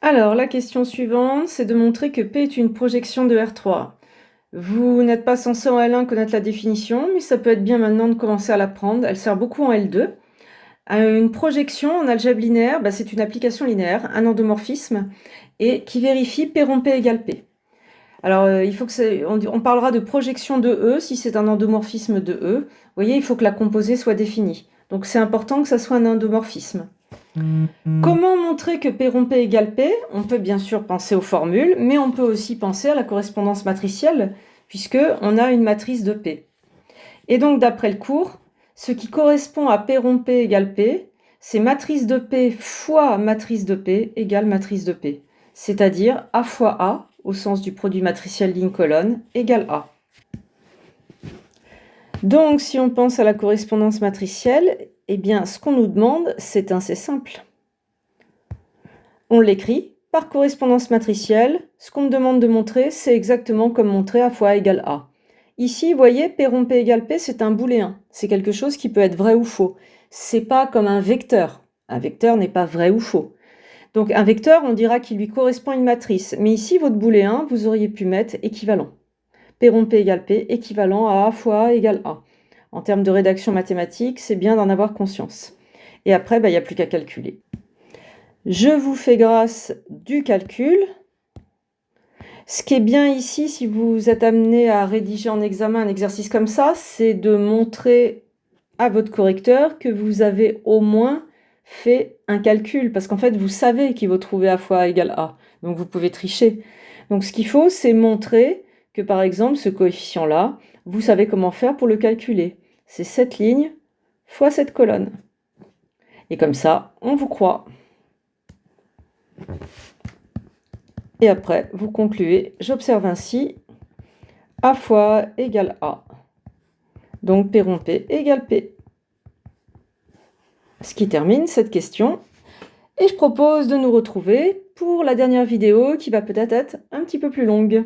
Alors, la question suivante, c'est de montrer que P est une projection de R3. Vous n'êtes pas censé en L1 connaître la définition, mais ça peut être bien maintenant de commencer à l'apprendre. Elle sert beaucoup en L2. Une projection en algèbre linéaire, c'est une application linéaire, un endomorphisme, et qui vérifie P rond P égale P. Alors, on parlera de projection de E si c'est un endomorphisme de E. Vous voyez, il faut que la composée soit définie. Donc, c'est important que ça soit un endomorphisme. Comment montrer que P rond P égale P? On peut bien sûr penser aux formules, mais on peut aussi penser à la correspondance matricielle, puisqu'on a une matrice de P. Et donc, d'après le cours, ce qui correspond à P rond P égale P, c'est matrice de P fois matrice de P égale matrice de P. C'est-à-dire A fois A, au sens du produit matriciel ligne-colonne, égale A. Donc, si on pense à la correspondance matricielle, eh bien, ce qu'on nous demande, c'est assez simple. On l'écrit par correspondance matricielle. Ce qu'on me demande de montrer, c'est exactement comme montrer A fois A égale A. Ici, vous voyez, P rond P égale P, c'est un booléen. C'est quelque chose qui peut être vrai ou faux. C'est pas comme un vecteur. Un vecteur n'est pas vrai ou faux. Donc un vecteur, on dira qu'il lui correspond une matrice. Mais ici, votre booléen, vous auriez pu mettre équivalent. P rond P égale P, équivalent à A fois A égale A. En termes de rédaction mathématique, c'est bien d'en avoir conscience. Et après, il n'y a plus qu'à calculer. Je vous fais grâce du calcul. Ce qui est bien ici, si vous êtes amené à rédiger en examen un exercice comme ça, c'est de montrer à votre correcteur que vous avez au moins fait un calcul, parce qu'en fait, vous savez qu'il vaut trouver A fois A égale A, donc vous pouvez tricher. Donc ce qu'il faut, c'est montrer que, par exemple, ce coefficient-là, vous savez comment faire pour le calculer. C'est cette ligne fois cette colonne. Et comme ça, on vous croit. Et après, vous concluez, j'observe ainsi, A fois A égale A. Donc P rond P égale P. Ce qui termine cette question. Et je propose de nous retrouver pour la dernière vidéo qui va peut-être être un petit peu plus longue.